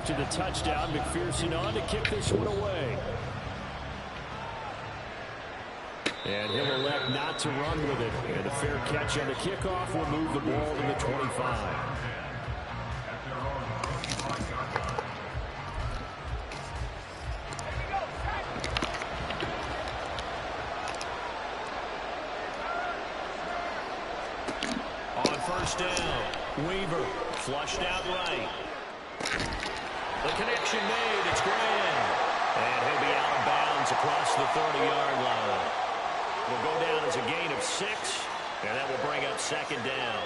after the touchdown. McPherson on to kick this one away. And he'll elect not to run with it. And a fair catch on the kickoff will move the ball to the 25. First down. Weaver flushed out right. The connection made. It's Graham. And he'll be out of bounds across the 30-yard line. Will go down as a gain of 6, and that will bring up second down.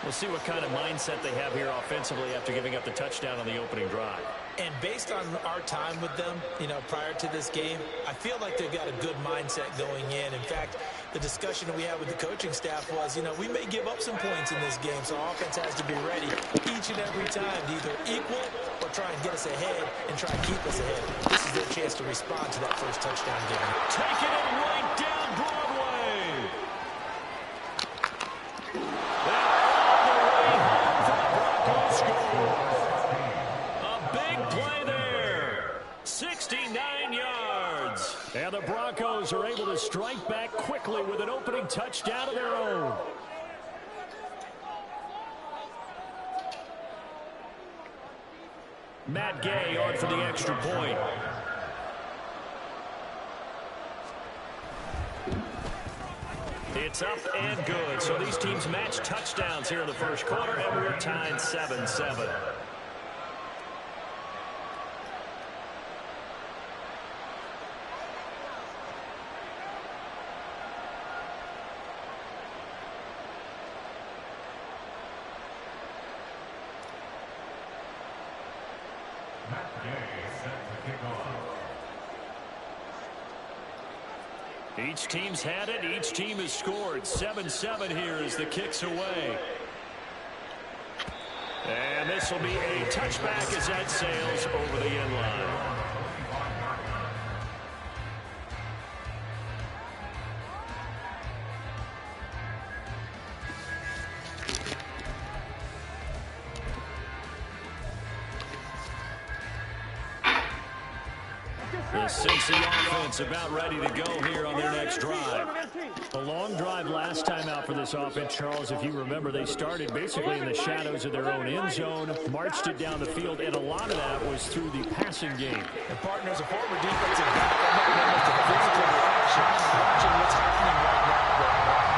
We'll see what kind of mindset they have here offensively after giving up the touchdown on the opening drive. And based on our time with them, prior to this game, I feel like they've got a good mindset going in. In fact, the discussion that we had with the coaching staff was, we may give up some points in this game, so offense has to be ready each and every time to either equal or try and get us ahead and try and keep us ahead. This is their chance to respond to that first touchdown given. Taking it right down Broadway. Play there. 69 yards. And the Broncos are able to strike back quickly with an opening touchdown of their own. Matt Gay on for the extra point. It's up and good. So these teams match touchdowns here in the first quarter, and we're tied 7-7. Each team's had it. Each team has scored. 7-7 here as the kick's away. And this will be a touchback as that sails over the end line. The Cincy offense about ready to go here on their next drive. A long drive last time out for this offense, Charles. If you remember, they started basically in the shadows of their own end zone, marched it down the field, and a lot of that was through the passing game. And partners, a former defensive back, the physical reaction, watching what's happening right now.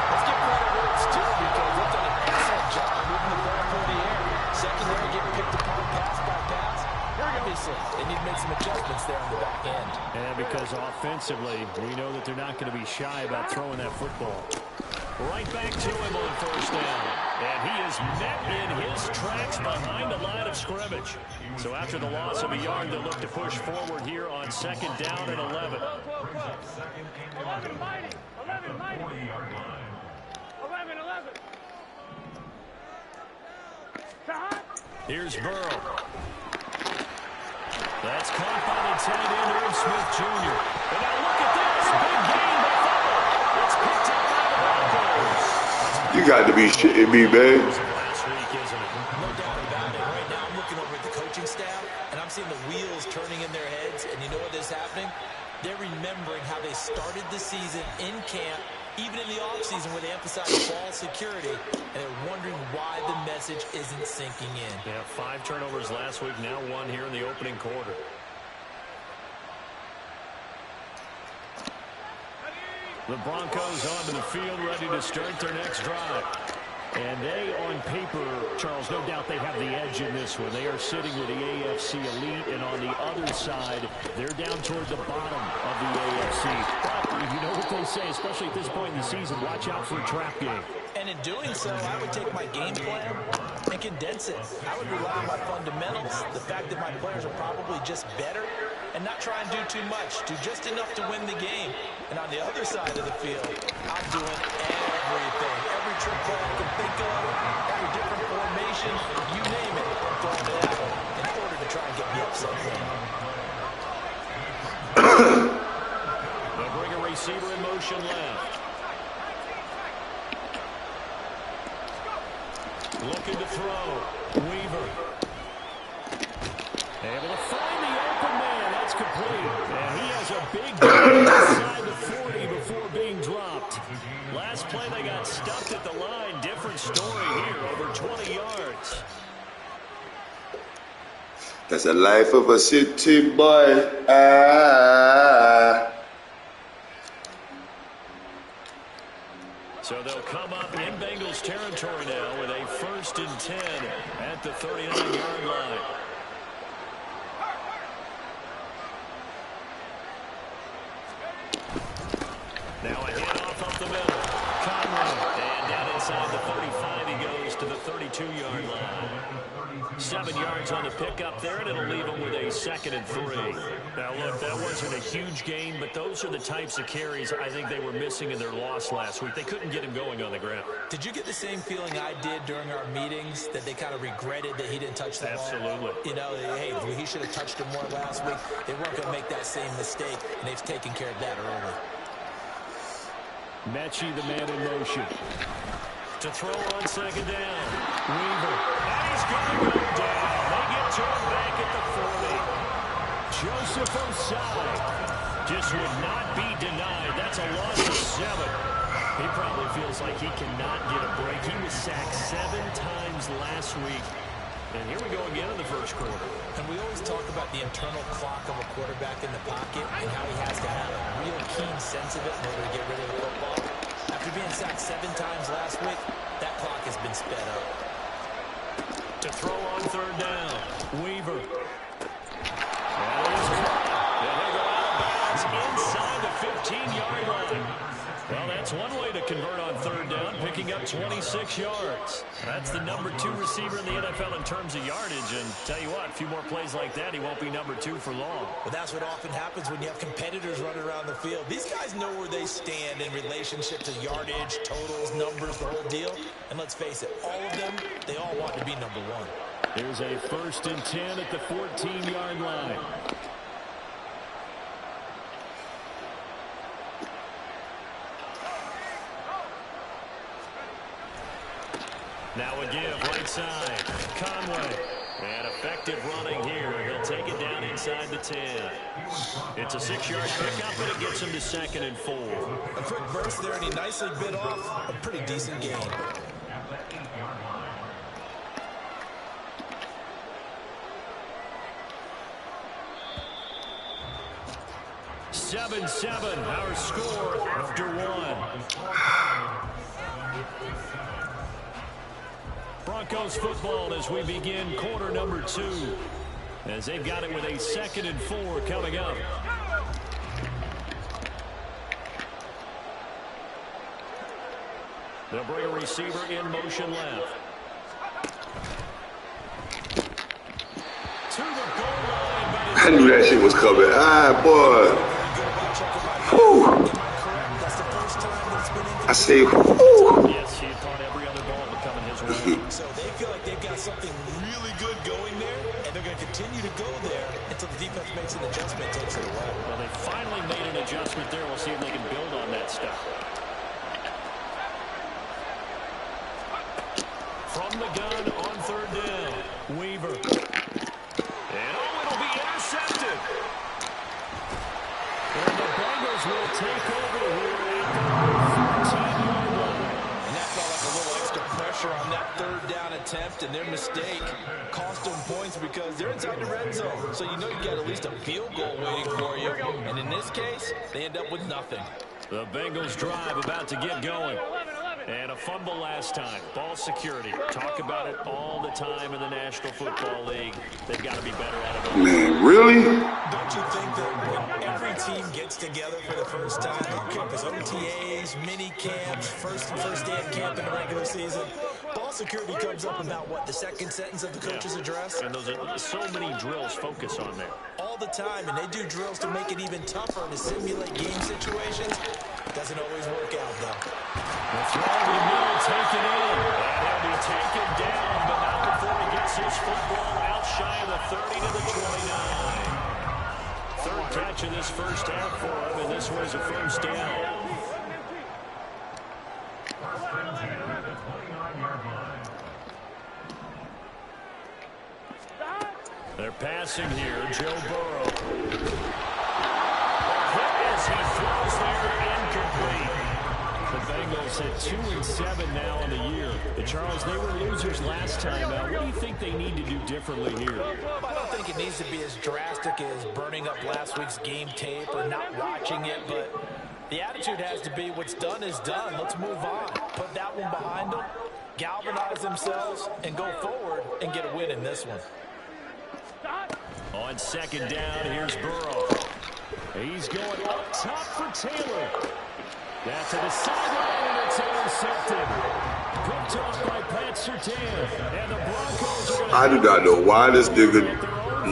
Let's give credit where it's due because they've done an excellent job moving the ball through the air. Secondary getting picked apart pass by pass. Obviously, they need to make some adjustments there on the back end. And because offensively, we know that they're not going to be shy about throwing that football. Right back to him on first down. And he is met in his tracks behind the line of scrimmage. So after the loss of a yard, they'll look to push forward here on second down and 11. 11. Here's Burrow. That's caught by the tight end, Irv Smith Jr. And now look at this. Big gain by Fuller. It's picked up by the Broncos. You got to be shitting me, man. Last week, isn't it? No doubt about it. Right now I'm looking over at the coaching staff, and I'm seeing the wheels turning in their heads. And you know what is happening? They're remembering how they started the season in camp, even in the offseason where they emphasized ball security, and they're wondering why the message isn't sinking in. Yeah, 5 turnovers last week, now 1 here in the opening quarter. The Broncos onto the field, ready to start their next drive. And they, on paper, Charles, no doubt they have the edge in this one. They are sitting with the AFC elite, and on the other side, they're down toward the bottom of the AFC. But you know what they say, especially at this point in the season, watch out for a trap game. And in doing so, I would take my game plan and condense it. I would rely on my fundamentals, the fact that my players are probably just better, and not try and do too much, do just enough to win the game. And on the other side of the field, I'm doing everything. Every trick play I can think of, every different formation, you name it, I'm throwing it at them in order to try and get the upset win. They'll bring a receiver in motion left. Looking to throw. Weaver. Able to find the open man. That's complete. And he has a big gain inside the 40 before being dropped. Last play, they got stuffed at the line. Different story here, over 20 yards. That's the life of a city boy. So they'll come up in Bengals territory now with a 1st and 10 at the 39-yard line. Now a handoff up the middle. Conway. And down inside the 35, he goes to the 32-yard line. 7 yards on the pickup there, and it'll leave him with a 2nd and 3. Now, look, that wasn't a huge gain, but those are the types of carries I think they were missing in their loss last week. They couldn't get him going on the ground. Did you get the same feeling I did during our meetings, that they kind of regretted that he didn't touch the ball? Absolutely. You know, hey, he should have touched him more last week. They weren't going to make that same mistake, and they've taken care of that early. Mechie, the man in motion. To throw on 2nd down. Weaver. And he's going to go down. They get to him back at the 40. Joseph Ossai just would not be denied. That's a loss of 7. He probably feels like he cannot get a break. He was sacked 7 times last week. And here we go again in the 1st quarter. And we always talk about the internal clock of a quarterback in the pocket and how he has to have a real keen sense of it in order to get rid of the football. After being sacked 7 times last week, that clock has been sped up. To throw on 3rd down, Weaver. And he's caught. And they go out of bounds inside the 15-yard line. Well, that's one way to convert on 3rd down, picking up 26 yards. That's the number 2 receiver in the NFL in terms of yardage. And tell you what, a few more plays like that, he won't be number 2 for long. Well, that's what often happens when you have competitors running around the field. These guys know where they stand in relationship to yardage, totals, numbers, the whole deal. And let's face it, all of them, they all want to be number 1. Here's a 1st and 10 at the 14-yard line. Now a give, right side. Conway. And effective running here. He'll take it down inside the 10. It's a 6-yard pickup, and it gets him to 2nd and 4. A quick burst there, and he nicely bit off a pretty decent gain. Seven, our score after 1. Broncos football as we begin quarter number 2. As they've got it with a 2nd and 4 coming up. They'll bring a receiver in motion left. To the goal line. I knew that shit was coming. Boy. Whew. I say, whew. Yes, he had caught every other ball coming his way. So they feel like they've got something really good going there, and they're going to continue to go there until the defense makes an adjustment, takes it away. Well, they finally made an adjustment there. We'll see if they can build on that stuff. From the gun on 3rd down, Weaver. And it'll be intercepted. And the Bengals will take over here at the 14-yard line. And that felt like a little extra pressure on that 3rd down attempt, and their mistake cost them points because they're inside the red zone. So you know you got at least a field goal waiting for you. And in this case, they end up with nothing. The Bengals drive about to get going. And a fumble last time. Ball security. Talk about it all the time in the National Football League. They've got to be better at it. Man, really? Don't you think that when every team gets together for the first time, because OTAs, mini camps, first day of camp in the regular season, ball security comes up about, what, the 2nd sentence of the coach's address? And those are so many drills focus on that. All the time, and they do drills to make it even tougher to simulate game situations. Doesn't always work out, though. The throw to the middle, taken in. And he'll be taken down, but not before he gets his football out shy of the 30 to the 29. 3rd catch of this 1st half for him, and this was a 1st down. They're passing here. Joe Burrow. Hit as he throws there, incomplete. The Bengals at 2-7 now in the year. Charles, they were losers last time out. What do you think they need to do differently here? I don't think it needs to be as drastic as burning up last week's game tape or not watching it, but the attitude has to be what's done is done. Let's move on. Put that one behind them, galvanize themselves, and go forward and get a win in this one. On second down, here's Burrow. He's going up top for Taylor. That's to the sideline, and it's intercepted. Picked off by Pat Surtain. And the Broncos are going to... I do not know why this nigga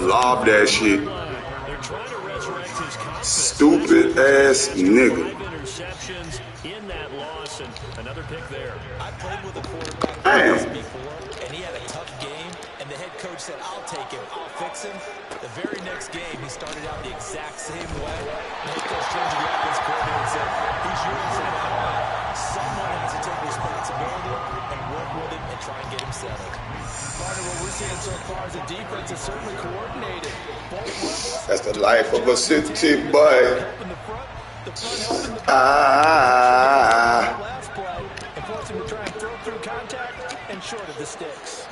lobbed that shit. They're trying to resurrect his confidence. Stupid ass nigga. 5 interceptions in that loss, and another pick there. I played with a quarterback Damn. before, and he had a tough game, and the head coach said, I'll take him, I'll fix him. The very next game, he started out the exact same way. The head coach turned to the offense coordinator and said, he's yours from now on. Someone has to take responsibility and work with him and try and get him settled. Part of what we're seeing so far is the defense is certainly coordinated. Both levels. That's the life of a city boy. Helping the front helping the back. Ah. Last play, and force him to try and throw through contact and short of the sticks.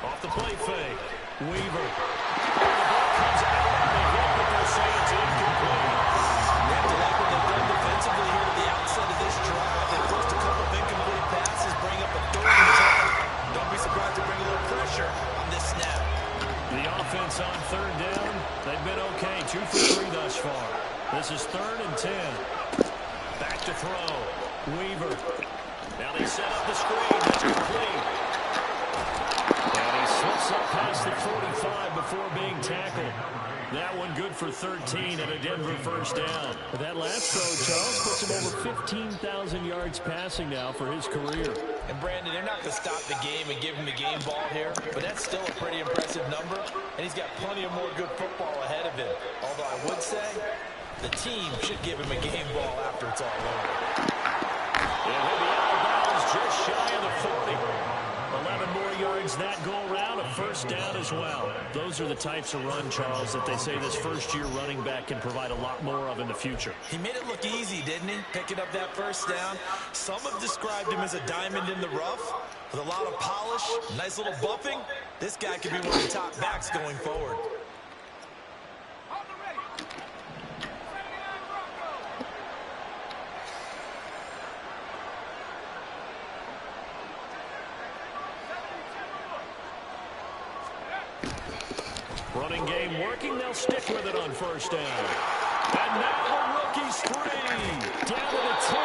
Off the play fake. Weaver. The ball comes out on the hit, but they'll say it's incomplete. You have to like what they've done defensively here at the outset of this drive. They forced a couple of incomplete passes, bring up a 3rd and 10. Don't be surprised to bring a little pressure on this snap. The offense on 3rd down. They've been okay. 2 for 3 thus far. This is 3rd and 10. Back to throw. Weaver. Now they set up the screen. That's complete. And he slips up past the 45 before being tackled. That one good for 13 and a Denver first down. But that last throw, Charles, puts him over 15,000 yards passing now for his career. And Brandon, they're not going to stop the game and give him the game ball here, but that's still a pretty impressive number, and he's got plenty of more good football ahead of him. Although I would say the team should give him a game ball after it's all over. And he'll be out of bounds just shy of the 40. 11 more yards that go around, a first down as well. Those are the types of run, Charles, that they say this first-year running back can provide a lot more of in the future. He made it look easy, didn't he? Picking up that first down. Some have described him as a diamond in the rough with a lot of polish, nice little buffing. This guy could be one of the top backs going forward. Running game working. They'll stick with it on first down. And now the rookie's 3. Down to the 10.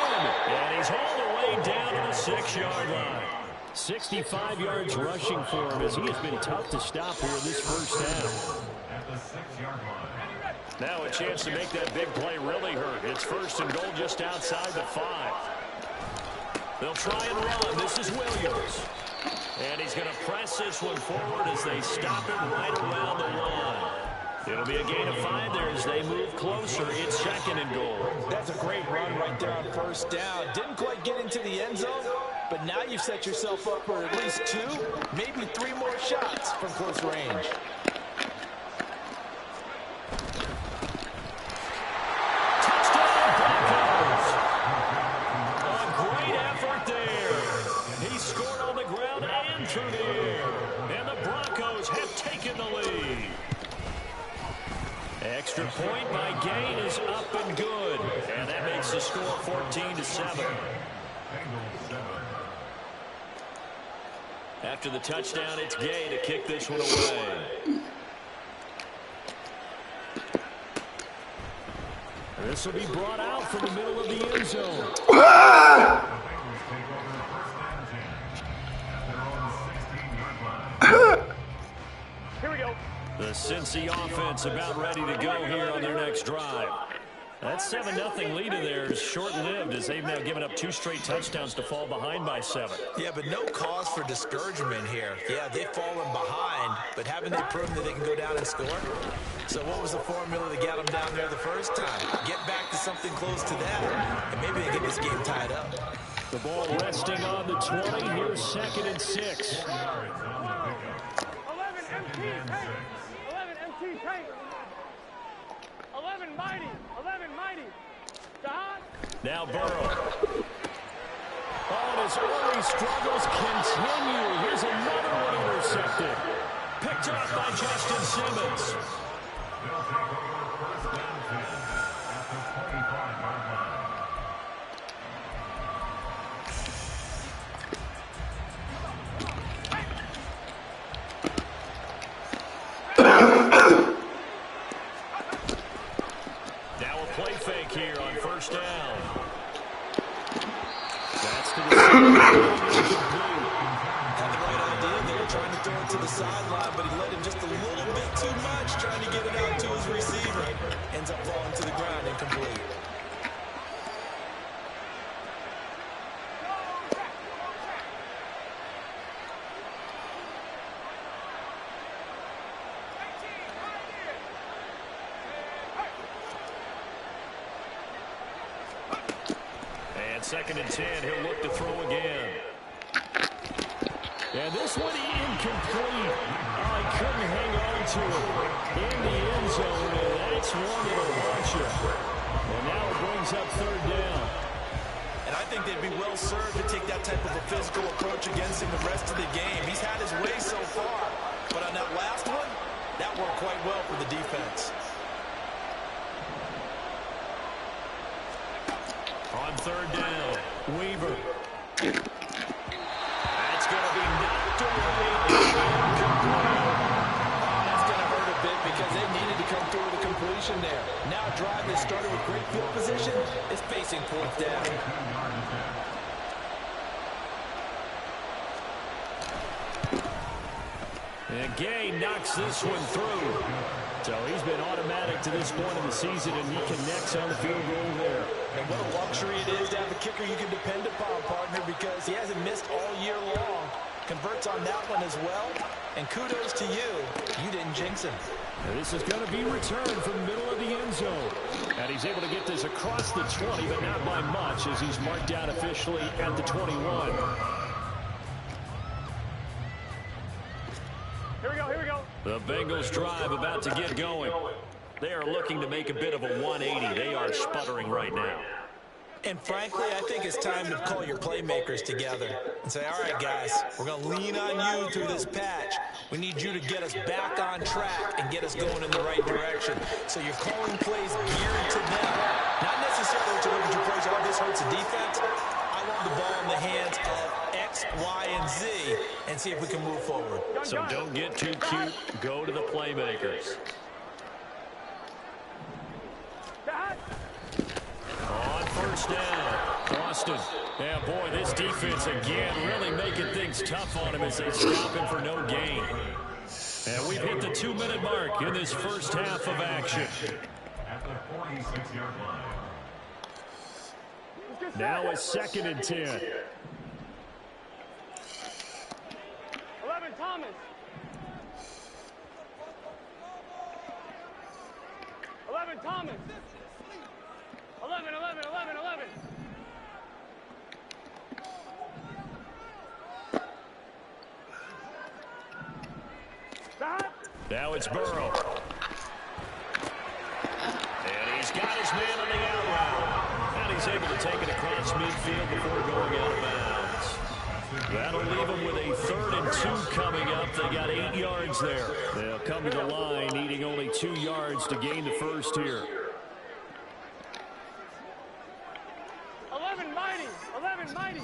And he's all the way down to the 6-yard line. 65 yards rushing for him as he has been tough to stop here in this first down. Now a chance to make that big play really hurt. It's 1st and goal just outside the 5. They'll try and run. This is Williams. And he's going to press this one forward as they stop it right around the line. It'll be a gain of 5 there as they move closer. It's 2nd and goal. That's a great run right there on first down. Didn't quite get into the end zone, but now you've set yourself up for at least 2, maybe 3 more shots from close range. Touchdown, Broncos. A great effort there. He scored on the ground and through the air. And the Broncos have taken the lead. Extra point by Gain is up and good. And that makes the score 14-7. After the touchdown, it's Gay to kick this one away. This will be brought out from the middle of the end zone. Here we go. The Cincy offense about ready to go here on their next drive. That 7-0 lead of theirs short-lived as they've now given up 2 straight touchdowns to fall behind by 7. Yeah, but no cause for discouragement here. Yeah, they've fallen behind, but haven't they proven that they can go down and score? So what was the formula to get them down there the first time? Get back to something close to that, and maybe they get this game tied up. The ball resting on the 20. Here's 2nd and 6. 11 MT tank. 11 MT tank. 11 mighty. 11 mighty. Jahan. Now Burrow. Oh, and his early struggles continue. Here's another one intercepted. Picked off by Justin Simmons. Now a play fake here on 1st down. That's to the Had the right idea there, trying to throw it to the sideline, but he let him just a little bit too much, trying to get it out to his receiver. Ends up falling to the ground, incomplete. And 2nd and 10, he'll look to throw again. And this one incomplete. Oh, he couldn't hang on to it in the end zone, and that's one that'll watch it. And now it brings up 3rd down. And I think they'd be well served to take that type of a physical approach against him the rest of the game. He's had his way so far, but on that last one, that worked quite well for the defense. On 3rd down, Weaver. That's going to be knocked away. That's going to hurt a bit because they needed to come through with a completion there. Now a drive that started with great field position is facing 4th down. And Gay knocks this one through. So he's been automatic to this point in the season, and he connects on the field goal there. And what a luxury it is to have a kicker you can depend upon, partner, because he hasn't missed all year long. Converts on that one as well. And kudos to you. You didn't jinx him. And this is going to be returned from the middle of the end zone. And he's able to get this across the 20, but not by much, as he's marked out officially at the 21. Here we go. The Bengals drive about to get going. They are looking to make a bit of a 180. They are sputtering right now. And frankly, I think it's time to call your playmakers together and say, all right, guys, we're going to lean on you through this patch. We need you to get us back on track and get us going in the right direction. So you're calling plays geared to them, not necessarily to look at your plays, oh, this hurts the defense. I want the ball in the hands of X, Y, and Z and see if we can move forward. So don't get too cute. Go to the playmakers. On 1st down, Boston. Yeah, boy, this defense again really making things tough on him as they stop him for no gain. And we've hit the 2-minute mark in this first half of action. Now it's 2nd and 10. 11 Thomas. 11 Thomas. 11. Now it's Burrow. And he's got his man on the out route. And he's able to take it across midfield before going out of bounds. That'll leave him with a 3rd and 2 coming up. They got 8 yards there. They'll come to the line needing only 2 yards to gain the first here. 11 mighty. 11 mighty.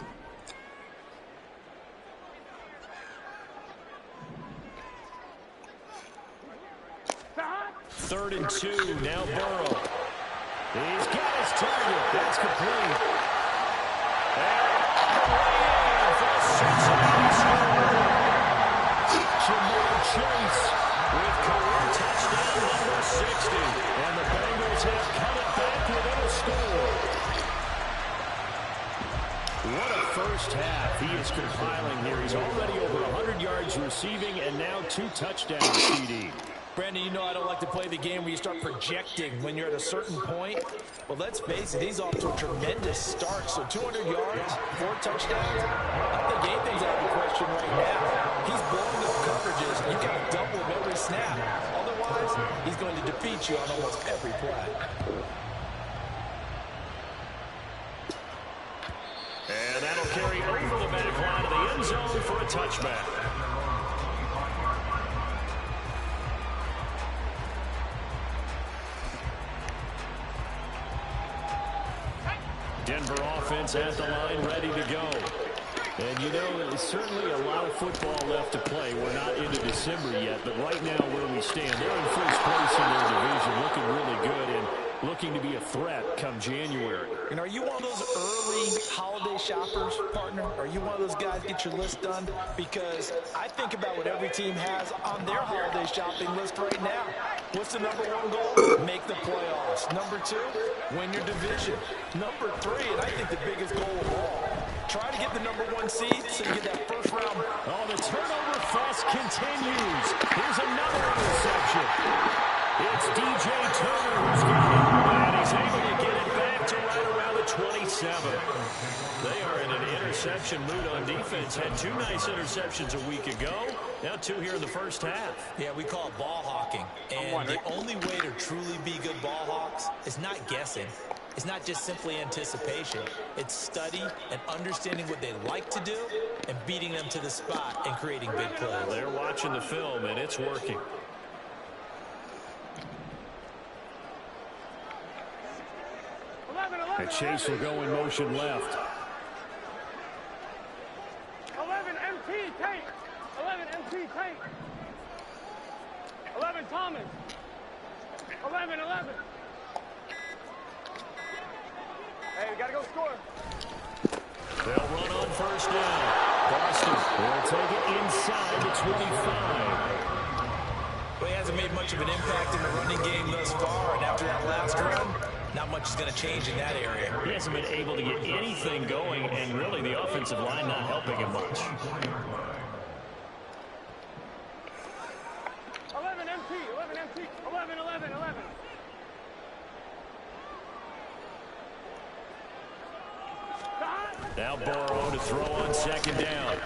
Third and 2, now Burrow. He's got his target. That's complete. And for a Cincinnati score. Jamar Chase with career touchdown number 60. And the Bengals have cut it back within a score. What a first half he is compiling here. He's already over 100 yards receiving and now 2 touchdowns, CD. Brandon, you know I don't like to play the game where you start projecting when you're at a certain point. Well, let's face it, he's off to a tremendous start. So 200 yards, 4 touchdowns. I don't think anything's out of the question right now. He's blowing up coverages. You got to double him every snap. Otherwise, he's going to defeat you on almost every play. And that'll carry over the back line of the end zone for a touchback. Denver offense at the line, ready to go. And, you know, there's certainly a lot of football left to play. We're not into December yet, but right now where we stand, they're in first place in their division, looking really good and looking to be a threat come January. And are you one of those early holiday shoppers, partner? Are you one of those guys get your list done? Because I think about what every team has on their holiday shopping list right now. What's the number 1 goal? Make the playoffs. Number 2, win your division. Number 3, and I think the biggest goal of all, try to get the number 1 seed so you get that first round. Oh, the turnover fest continues. Here's another interception. It's DJ Turner who's got it, and he's able to get it back to right around the 27. They are in an interception mood on defense. Had 2 nice interceptions a week ago. Now 2 here in the first half. Yeah, we call it ball hawking. And the only way to truly be good ball hawks is not guessing. It's not just simply anticipation. It's study and understanding what they like to do and beating them to the spot and creating big plays. They're watching the film, and it's working. And Chase will go in motion left. 11 MT Tank. 11 MT Tank. 11 Thomas. 11. Hey, we gotta go score. They'll run on first down. Boston will take it inside the 25. Well, he hasn't made much of an impact in the running game thus far, and after that last run, not much is going to change in that area. He hasn't been able to get anything going, and really the offensive line not helping him much. 11 MT. 11. Now Burrow to throw on second down.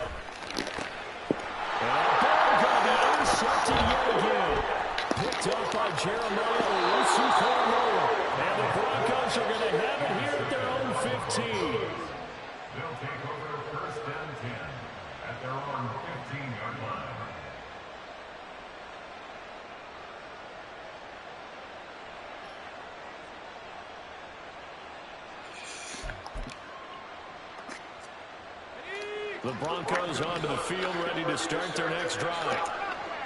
And Burrow going to be intercepted yet again. Picked up by Jeremiah Owusu-Koramoah. And the Broncos are going to have it here at their own 15. They'll take over first and 10 at their own 15-yard line. The Broncos onto the field, ready to start their next drive.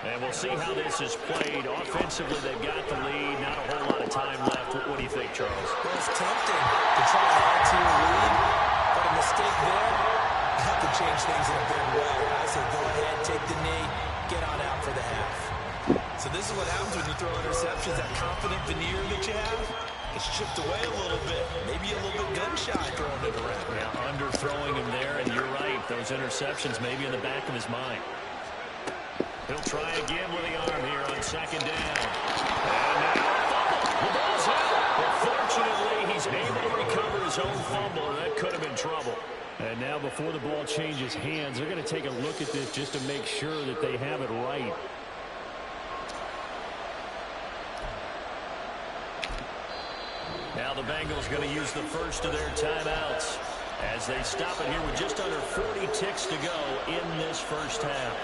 And we'll see how this is played. Offensively, they've got the lead. Not a whole lot of time left. What do you think, Charles? Well, it's tempting to try to add to your lead, but a mistake there, that could change things in a big way. I say go ahead, take the knee, get on out for the half. So this is what happens when you throw interceptions. That confident veneer that you have, it's chipped away a little bit. Maybe a little bit gun-shy throwing it around. Yeah, underthrowing him there, and you're right. Those interceptions maybe in the back of his mind. He'll try again with the arm here on second down. And now the ball's out. But fortunately, he's able to recover his own fumble, and that could have been trouble. And now before the ball changes hands, they're going to take a look at this just to make sure that they have it right. Now the Bengals going to use the first of their timeouts as they stop it here with just under 40 ticks to go in this first half.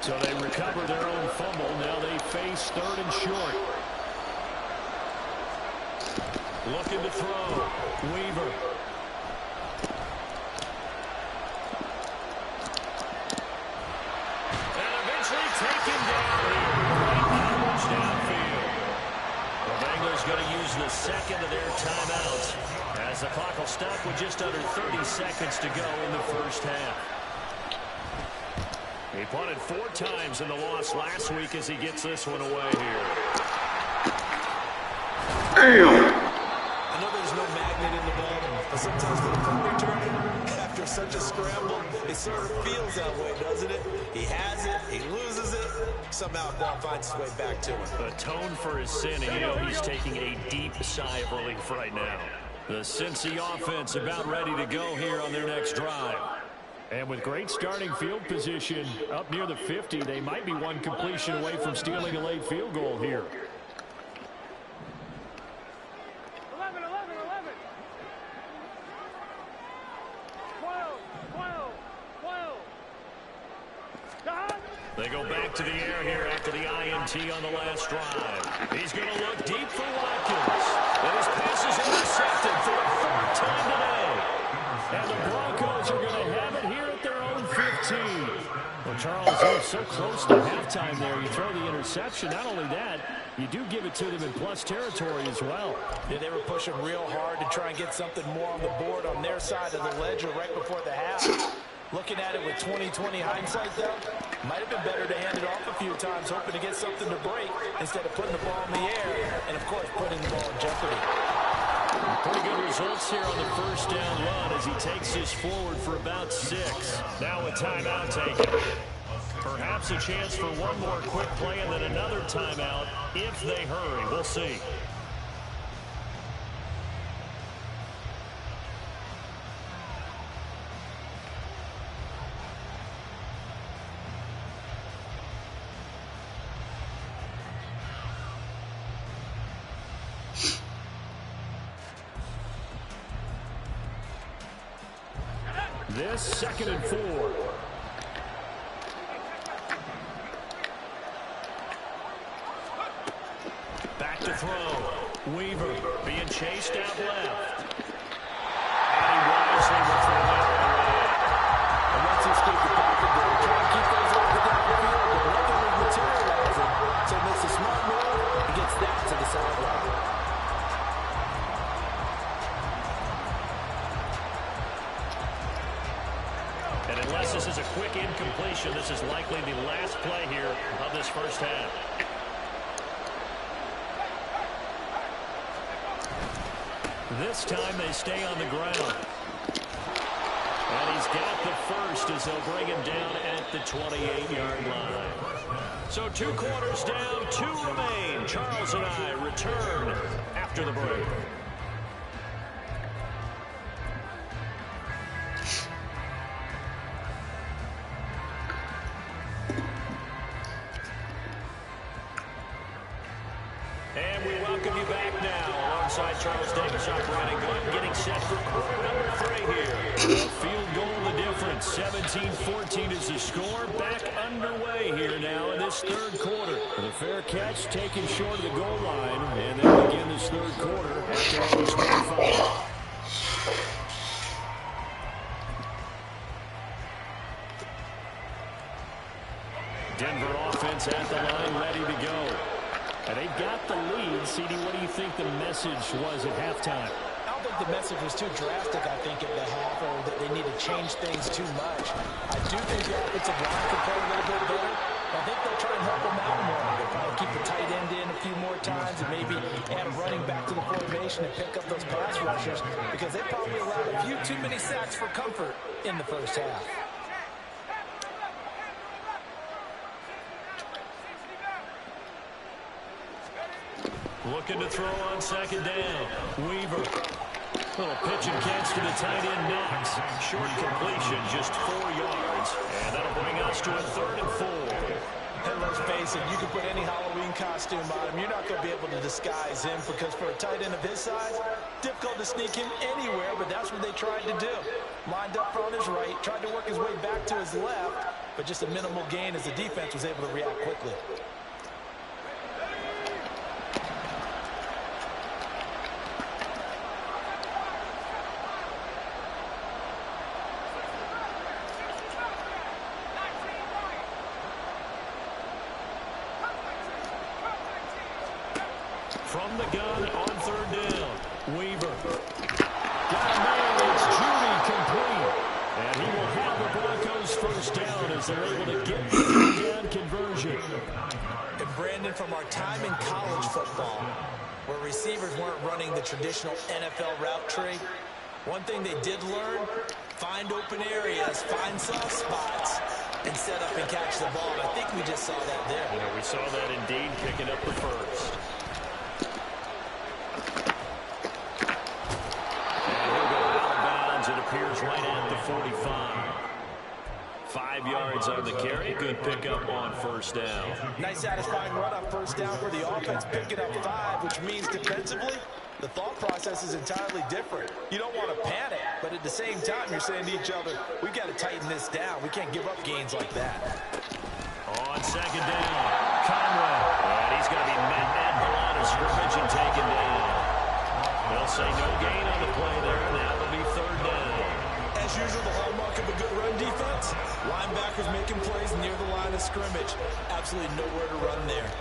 So they recover their own fumble. Now they face third and short. Looking to throw. Weaver. And eventually taken down here. Great coverage downfield. The Bengals going to use the second of their timeouts as the clock will stop with just under 30 seconds to go in the first half. He punted 4 times in the loss last week as he gets this one away here. Damn. I know there's no magnet in the ball, but sometimes for the punt returner, after such a scramble, it sort of feels that way, doesn't it? He has it, he loses it, somehow ball finds its way back to him. Atone for his sin, and you know he's taking a deep sigh of relief right now. The Cincy offense about ready to go here on their next drive. And with great starting field position up near the 50, they might be one completion away from stealing a late field goal here. 11, 11, 11. 12, 12, 12. Done. They go back to the air here after the INT on the last drive. He's going to look deep for Watkins. And his pass is intercepted for the third time today. And the Broncos are going to have it here at their own 15. Well, Charles, you're so close to halftime there. You throw the interception. Not only that, you do give it to them in plus territory as well. Yeah, they were pushing real hard to try and get something more on the board on their side of the ledger right before the half. Looking at it with 20/20 hindsight, though, might have been better to hand it off a few times, hoping to get something to break instead of putting the ball in the air and, of course, putting the ball in jeopardy. Pretty good results here on the first down run as he takes this forward for about 6. Now a timeout taken. Perhaps a chance for one more quick play and then another timeout if they hurry. We'll see. This 2nd and 4. Back to throw. Weaver being chased out left. And he wisely will throw that away. And once he escaped the pocket there, trying to keep those over the downfield, but nothing was materializing. So he makes a smart move and gets that to the sideline. And unless this is a quick incompletion, this is likely the last play here of this first half. This time they stay on the ground. And he's got the first as they'll bring him down at the 28-yard line. So 2 quarters down, 2 remain. Charles and I return after the break. And we welcome you back now alongside Charles Davis operating gun, getting set for quarter number 3 here. A field goal the difference. 17-14 is the score. Back underway here now in this 3rd quarter. The fair catch taken short of the goal line. And then begin this 3rd quarter after age 25. Denver offense at the line, ready to go. And they've got the lead. CD, what do you think the message was at halftime? I don't think the message was too drastic, I think, at the half, or that they need to change things too much. I do think the offensive line could play a little bit better. I think they'll try and help them out more. They'll probably keep the tight end in a few more times and maybe add running back to the formation and pick up those pass rushers because they probably allowed a few too many sacks for comfort in the first half. Looking to throw on 2nd down. Weaver. Little pitch and catch to the tight end Knox. Short completion, just 4 yards. And that'll bring us to a 3rd and 4. And let's face it, you can put any Halloween costume on him. You're not going to be able to disguise him because for a tight end of his size, difficult to sneak him anywhere, but that's what they tried to do. Lined up on his right, tried to work his way back to his left, but just a minimal gain as the defense was able to react quickly. From the gun on 3rd down. Weaver. Got a man. It's Judy complete. And he will have the Broncos first down as they're able to get the third down conversion. And Brandon, from our time in college football, where receivers weren't running the traditional NFL route tree, one thing they did learn, find open areas, find soft spots, and set up and catch the ball. And I think we just saw that there. You know, we saw that indeed, picking up the first. And he'll go out of bounds, it appears, right at the 45. 5 yards on the carry. Good pickup on first down. Nice satisfying run on first down for the offense, picking up 5, which means defensively, the thought process is entirely different. You don't want to panic, but at the same time, you're saying to each other, we've got to tighten this down. We can't give up gains like that. On second down, Conway. And he's going to be met at the line of scrimmage and taken down. They'll say no gain on the play there, and that will be third down. As usual, the hallmark of a good run defense, linebackers making plays near the line of scrimmage. Absolutely nowhere to run there.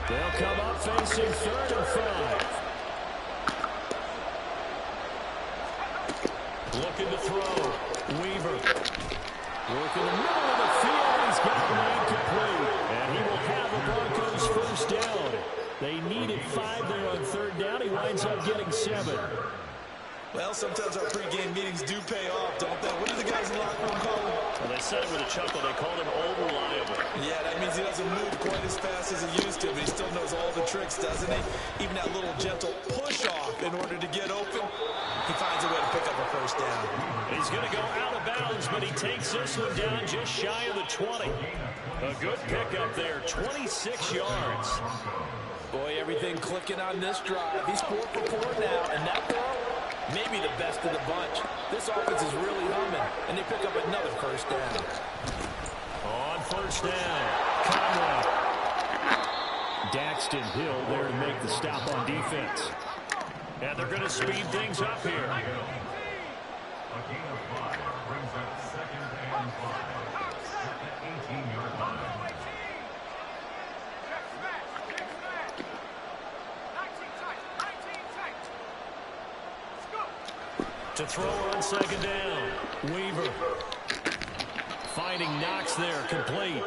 They'll come up facing 3rd and 5. Looking to throw. Weaver. Working the middle of the field. He's got one complete. And he will have the Broncos first down. They needed 5 there on 3rd down. He winds up getting 7. Well, sometimes our pregame meetings do pay off, don't they? What do the guys in the locker room call him? Well, they said it with a chuckle. They called him Old Reliable. Yeah, that means he doesn't move quite as fast as he used to, but he still knows all the tricks, doesn't he? Even that little gentle push-off in order to get open, he finds a way to pick up a first down. He's going to go out of bounds, but he takes this one down just shy of the 20. A good pickup there, 26 yards. Boy, everything clicking on this drive. He's 4 for 4 now, and that throw, maybe the best of the bunch. This offense is really humming, and they pick up another first down. On first down, Conway. Daxton Hill there to make the stop on defense. And they're going to speed things up here. A gain of 5 brings up 2nd and 5 at the 18-yard line. To throw on second down, Weaver. Finding Knox there, complete.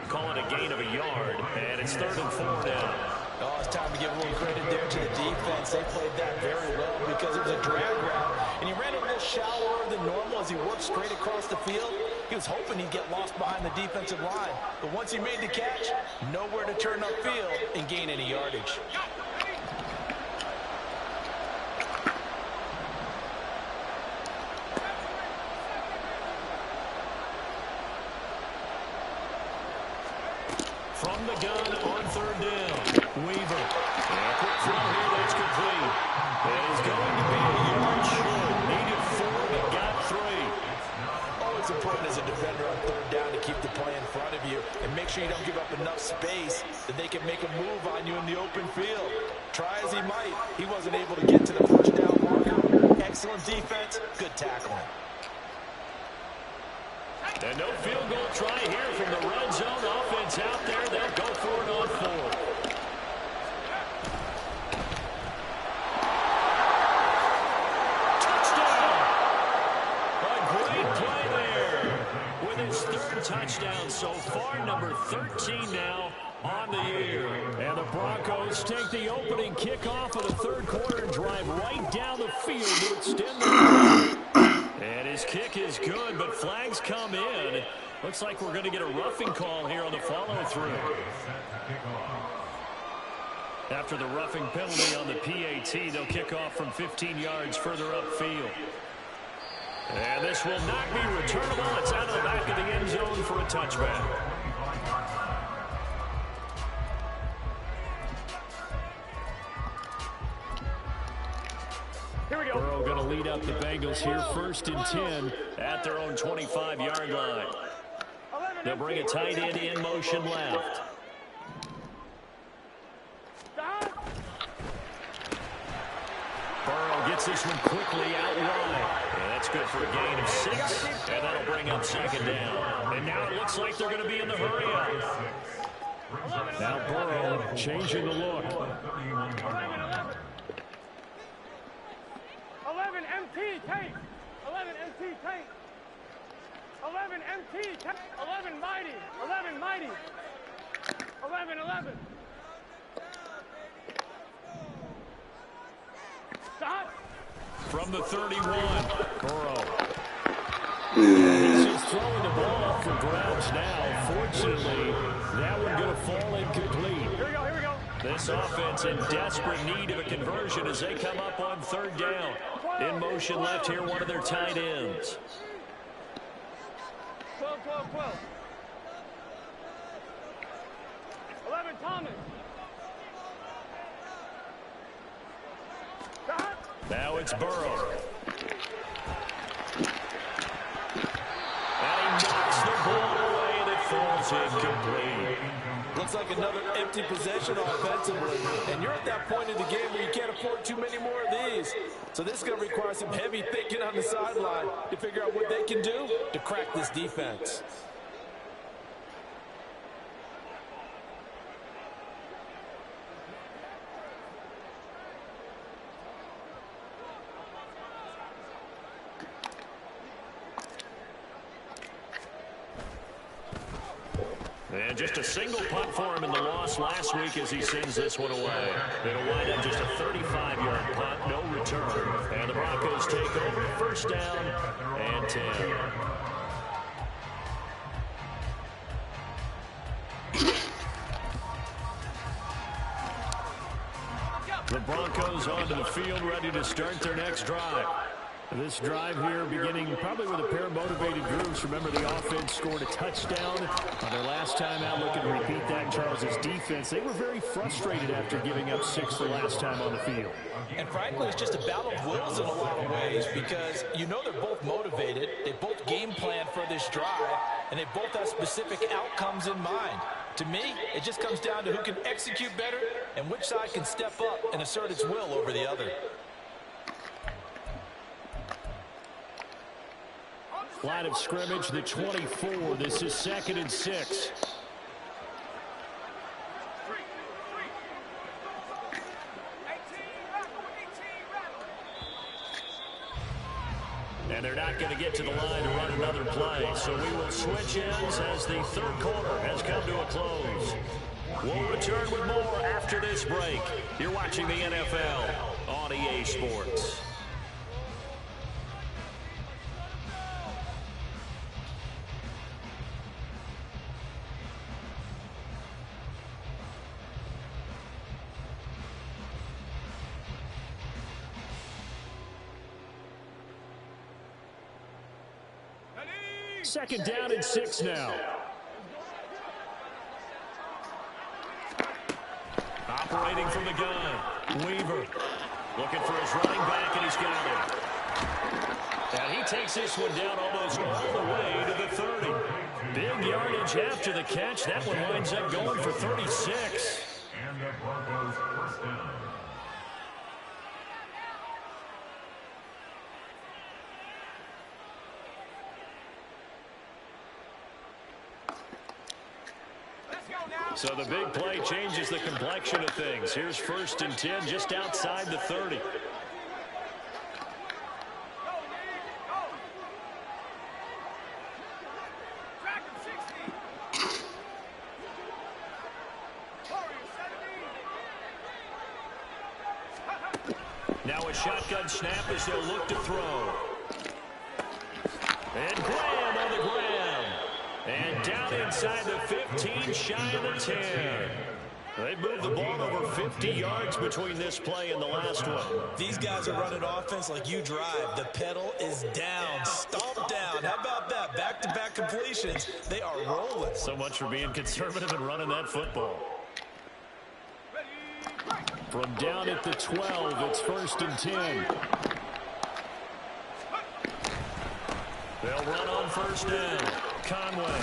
Call it a gain of a yard, and it's 3rd and 4 now. Oh, it's time to give a little credit there to the defense. They played that very well because it was a drag route, and he ran it a little shallower than normal as he worked straight across the field. He was hoping he'd get lost behind the defensive line, but once he made the catch, nowhere to turn upfield and gain any yardage. From the gun on 3rd down, Weaver. And a quick throw here that's complete. And he's going to be a yard short. Needed 4, but got 3. Always important as a defender on 3rd down to keep the play in front of you and make sure you don't give up enough space that they can make a move on you in the open field. Try as he might, he wasn't able to get to the first down marker. Excellent defense, good tackling. And no field goal try here from the red zone offense out there. They'll go for it on 4th. Touchdown! A great play there. With his 3rd touchdown so far, number 13 now on the year. And the Broncos take the opening kickoff of the 3rd quarter and drive right down the field to extend the lead. And his kick is good, but flags come in. Looks like we're going to get a roughing call here on the follow-through. After the roughing penalty on the PAT, they'll kick off from 15 yards further upfield. And this will not be returnable. It's out of the back of the end zone for a touchback. Here we go. Burrow going to lead up the Bengals here, 1st and 10 at their own 25-yard line. They'll bring a tight end in motion left. Burrow gets this one quickly out wide. And that's good for a gain of 6. And that'll bring up 2nd down. And now it looks like they're going to be in the hurry up. Now Burrow changing the look. 11 MT tank. 11 MT tank. 11 MT tank. 11 mighty. 11 mighty. 11. Stop. From the 31, Burrow. He's just throwing the ball up for grabs now. Fortunately, that one going to fall incomplete. Here we go. This offense in desperate need of a conversion as they come up on third down. In motion left here, one of their tight ends. 12. 11 Thomas. Stop. Now it's Burrow. And he knocks the ball away and it falls incomplete. Looks like another empty possession offensively. And you're at that point in the game where you can't afford too many more of these. So this is going to require some heavy thinking on the sideline to figure out what they can do to crack this defense. And just a single punt for him in the loss last week as he sends this one away. It'll wind up just a 35-yard punt, no return. And the Broncos take over, first down and 10. The Broncos onto the field, ready to start their next drive. This drive here beginning probably with a pair of motivated groups. Remember, the offense scored a touchdown on their last time out, looking to repeat that in Charles' defense. They were very frustrated after giving up 6 the last time on the field. And frankly, it's just a battle of wills in a lot of ways because you know they're both motivated. They both game plan for this drive, and they both have specific outcomes in mind. To me, it just comes down to who can execute better and which side can step up and assert its will over the other. Line of scrimmage, the 24. This is 2nd and 6. And they're not going to get to the line to run another play. So we will switch ends as the third quarter has come to a close. We'll return with more after this break. You're watching the NFL on EA Sports. Second down and 6 now. Operating from the gun. Weaver looking for his running back, and he's got him. And he takes this one down almost all the way to the 30. Big yardage after the catch. That one winds up going for 36. And the Broncos first down. So the big play changes the complexion of things. Here's 1st and 10 just outside the 30. Now a shotgun snap as they'll look to throw. And Graham on the ground. And down inside the 15, shy of the 10. They moved the ball over 50 yards between this play and the last one. These guys are running offense like you drive. The pedal is down, stomp down. How about that? Back-to-back completions. They are rolling. So much for being conservative and running that football. From down at the 12, it's 1st and 10. They'll run on 1st down. Conway.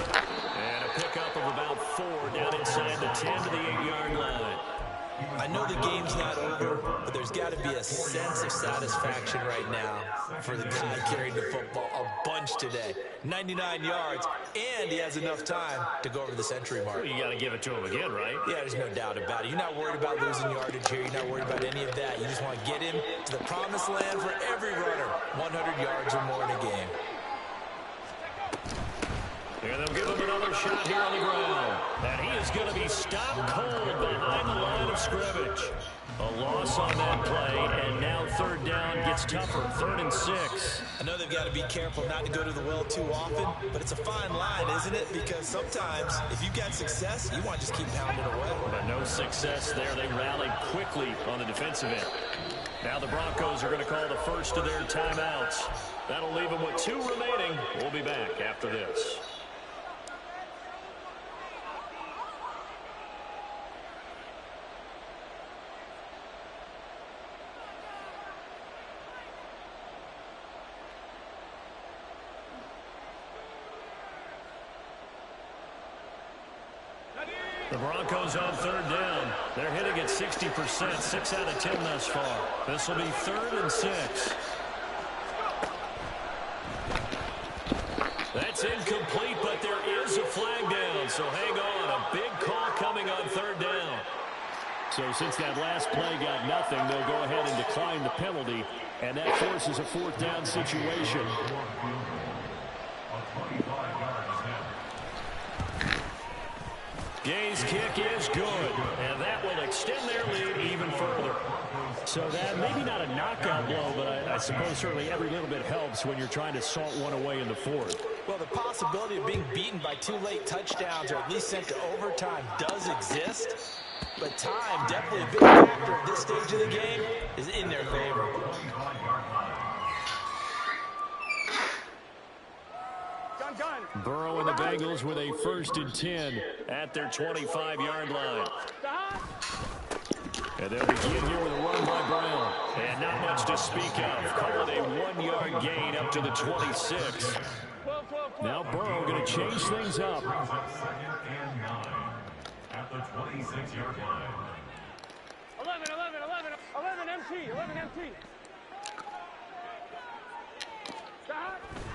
And a pickup of about 4 down inside the 10 to the 8-yard line. I know the game's not over, but there's got to be a sense of satisfaction right now for the guy carrying the football a bunch today. 99 yards, and he has enough time to go over the century mark. Well, you got to give it to him again, right? Yeah, there's no doubt about it. You're not worried about losing yardage here. You're not worried about any of that. You just want to get him to the promised land for every runner. 100 yards or more in a game. And they'll give him another shot here on the ground. And he is going to be stopped cold behind the line of scrimmage. A loss on that play, and now third down gets tougher. 3rd and 6. I know they've got to be careful not to go to the well too often, but it's a fine line, isn't it? Because sometimes, if you've got success, you want to just keep pounding away. But no success there. They rallied quickly on the defensive end. Now the Broncos are going to call the first of their timeouts. That'll leave them with 2 remaining. We'll be back after this. The Broncos on 3rd down. They're hitting at 60%, 6 out of 10 thus far. This will be 3rd and 6. That's incomplete, but there is a flag down, so hang on. A big call coming on 3rd down. So since that last play got nothing, they'll go ahead and decline the penalty, and that forces a 4th down situation. Gay's kick is good, and that will extend their lead even further. So that maybe not a knockout blow, but I suppose certainly every little bit helps when you're trying to salt one away in the 4th. Well, the possibility of being beaten by 2 late touchdowns or at least sent to overtime does exist, but time, definitely a big factor at this stage of the game, is in their favor. Burrow and the Bengals with a 1st and 10 at their 25-yard line. And they'll begin here with a run by Brown. And not much to speak of. Call it a 1-yard gain up to the 26. Now Burrow going to change things up. 2nd and 9 at the 26-yard line. 11 MT.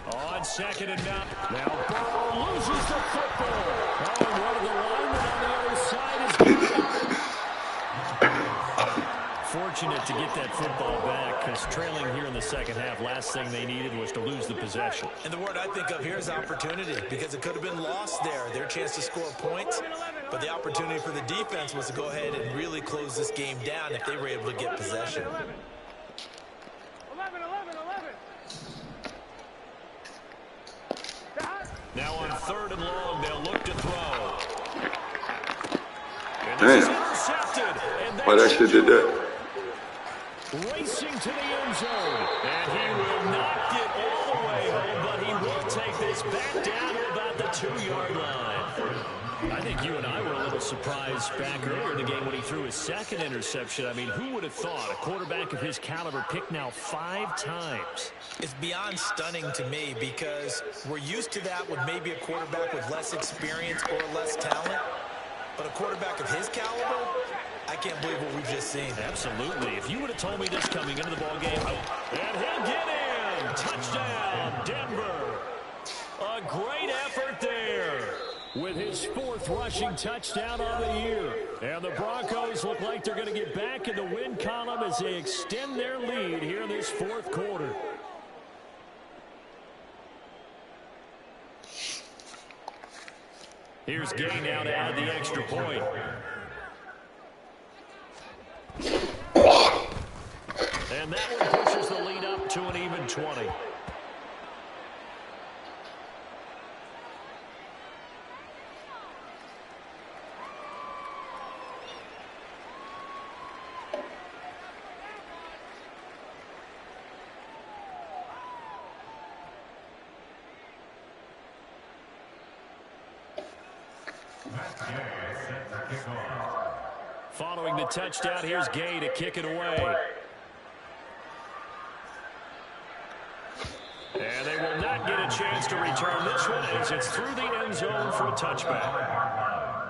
On 2nd and 9. Now Burrow loses the football. Oh, one of the linemen on the other side is gone. Fortunate to get that football back, because trailing here in the 2nd half, last thing they needed was to lose the possession. And the word I think of here is opportunity, because it could have been lost there. Their chance to score points, but the opportunity for the defense was to go ahead and really close this game down if they were able to get possession. 11. Now on 3rd and long, they'll look to throw. And this is intercepted. And Why that shit did that? Racing to the end zone. And he will not get all the way home, but he will take this back down to about the 2-yard line. I think you and I were a little surprised back earlier in the game when he threw his 2nd interception. I mean, who would have thought a quarterback of his caliber picked now 5 times? It's beyond stunning to me, because we're used to that with maybe a quarterback with less experience or less talent. But a quarterback of his caliber, I can't believe what we've just seen. Absolutely. If you would have told me this coming into the ballgame, and he'll get in. Touchdown, Denver. A great effort there with his 4th rushing touchdown on the year. And the Broncos look like they're going to get back in the win column as they extend their lead here in this 4th quarter. Here's Gay now to add the extra point. And that one pushes the lead up to an even 20. Following the touchdown, here's Gay to kick it away. And they will not get a chance to return this one as it's through the end zone for a touchback.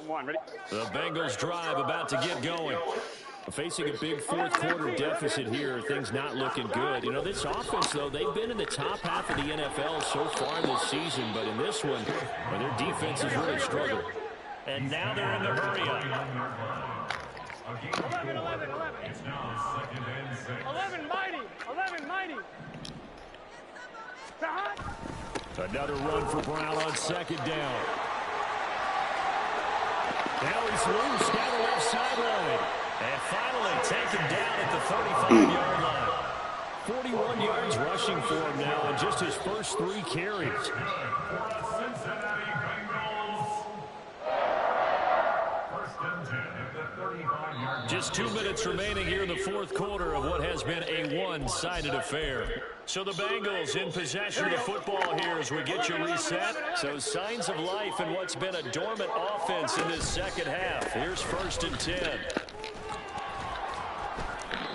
One, ready? The Bengals drive about to get going. Facing a big fourth quarter deficit here, things not looking good. You know, this offense, though, they've been in the top half of the NFL so far this season, but in this one, well, their defense has really struggled. And now they're in the hurry-up. 11. It's now 2nd and 6. 11 mighty. Another run for Brown on 2nd down. Now he's loose down the left sideline. And finally taken down at the 35-yard line. 41 yards rushing for him now in just his first 3 carries. Cincinnati Bengals. 1st and 10 at the 35-yard. Just 2 minutes remaining here in the fourth quarter of what has been a one-sided affair. So the Bengals in possession of the football here as we get you reset. So signs of life in what's been a dormant offense in this second half. Here's 1st and 10.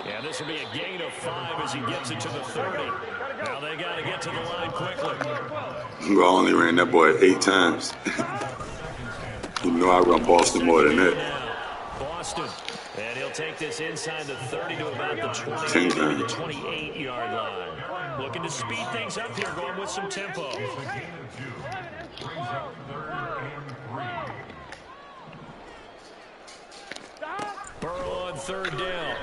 Yeah, this will be a gain of 5 as he gets it to the 30. Now they got to get to the line quickly. I only ran that boy 8 times. You know I run Boston more than that. Boston. And he'll take this inside the 30 to about the 10 20, times. the 28-yard line. Looking to speed things up here, going with some tempo. It's a gain of 2. Brings up 3rd and 3. Burrow on 3rd down.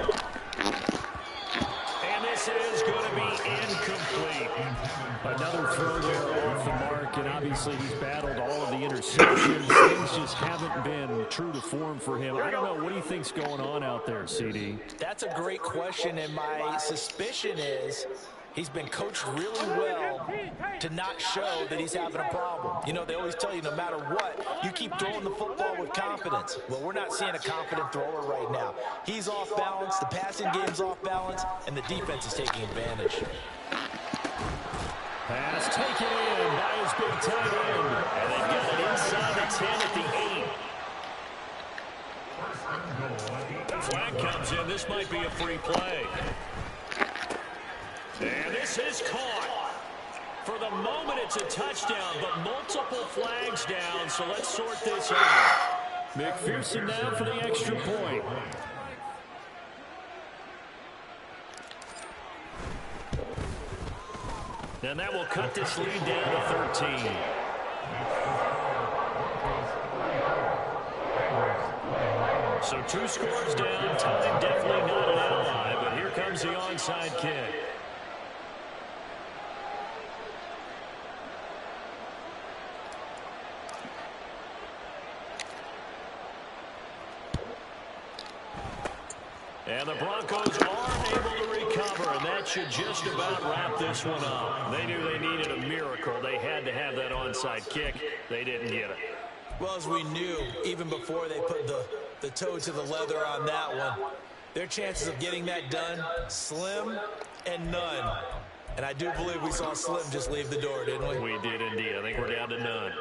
And this is going to be incomplete. Another throw there off the mark, and obviously he's battled all of the interceptions. Things just haven't been true to form for him. I don't know. What do you think's going on out there, CD? That's a great question, and my suspicion is he's been coached really well to not show that he's having a problem. You know, they always tell you no matter what, you keep throwing the football with confidence. Well, we're not seeing a confident thrower right now. He's off balance, the passing game's off balance, and the defense is taking advantage. Pass taken in by his big tight end. And they've got it inside the 10 at the 8. Flag comes in. This might be a free play. And this is caught. For the moment, it's a touchdown, but multiple flags down, so let's sort this out. McPherson now for the extra point. And that will cut this lead down to 13. So 2 scores down, time definitely not an ally, but here comes the onside kick. And the Broncos are able to recover, and that should just about wrap this one up. They knew they needed a miracle. They had to have that onside kick. They didn't get it. Well, as we knew, even before they put the toe to the leather on that one, their chances of getting that done, slim and none. And I do believe we saw Slim just leave the door, didn't we? We did indeed. I think we're down to none.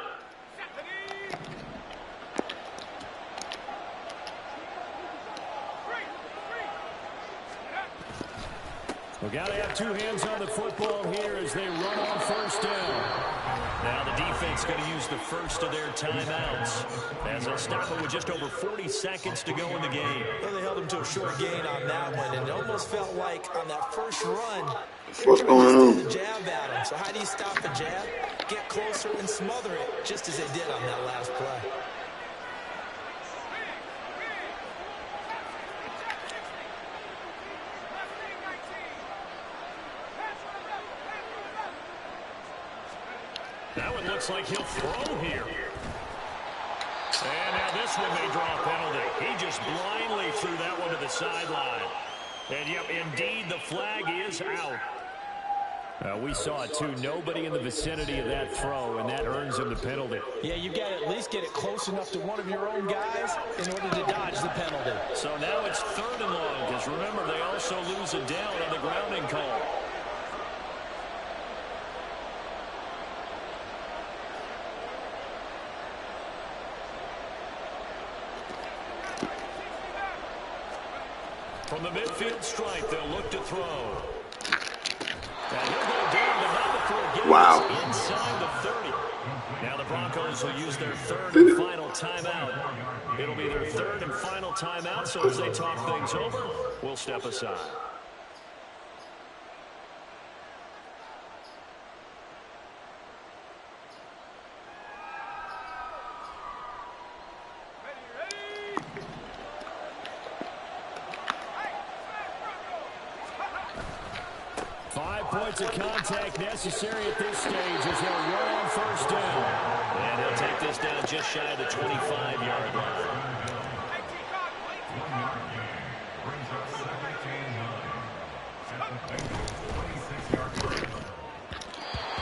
We've got to have 2 hands on the football here as they run on 1st down. Now the defense going to use the first of their timeouts as they'll stop it with just over 40 seconds to go in the game. Well, they held him to a short gain on that one, and it almost felt like on that first run, What's going on? the jab at him. So how do you stop the jab? Get closer and smother it, just as they did on that last play. That one looks like he'll throw here. And now this one may draw a penalty. He just blindly threw that one to the sideline. And, yep, indeed, the flag is out. We saw it, too. Nobody in the vicinity of that throw, and that earns him the penalty. Yeah, you got to at least get it close enough to one of your own guys in order to dodge the penalty. So now it's 3rd and long, because remember, they also lose a down on the grounding call. From the midfield stripe, they'll look to throw. And he'll go down, but not before getting inside the 30. Now the Broncos will use their third and final timeout. It'll be their third and final timeout, so as they talk things over, we'll step aside. Points of contact necessary at this stage as they'll run on first down. And he'll take this down just shy of the 25-yard line.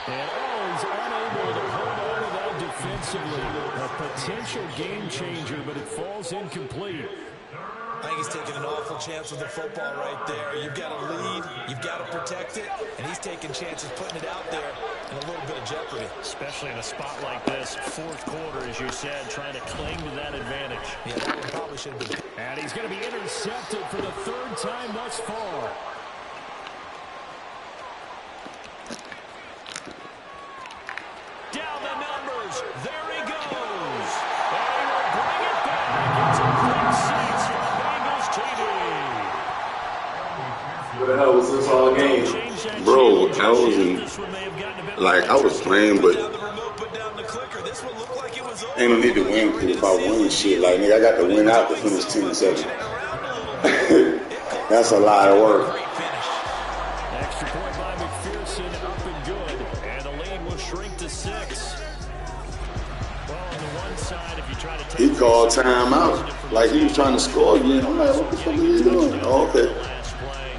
And he's unable to hold on to that defensively. A potential game changer, but it falls incomplete. I think he's taking an awful chance with the football right there. You've got to lead, you've got to protect it, and he's taking chances putting it out there in a little bit of jeopardy. Especially in a spot like this, fourth quarter, as you said, trying to cling to that advantage. Yeah, that one probably should have been. And he's going to be intercepted for the third time thus far. Down the numbers. There he goes. And he will bring it back into pick six for Bengals TV. What the hell was this all game? Bro, I wasn't, like, I was playing, but ain't no need to win, because if I win shit, like, nigga, I got to win out to finish 10-7. That's a lot of work. Extra point by McPherson, up and good, and the lead will shrink to 6. Well, on the one side, if you try to take He called timeout, like he was trying to score again. I'm like, what the fuck are you doing? Oh, okay. last play.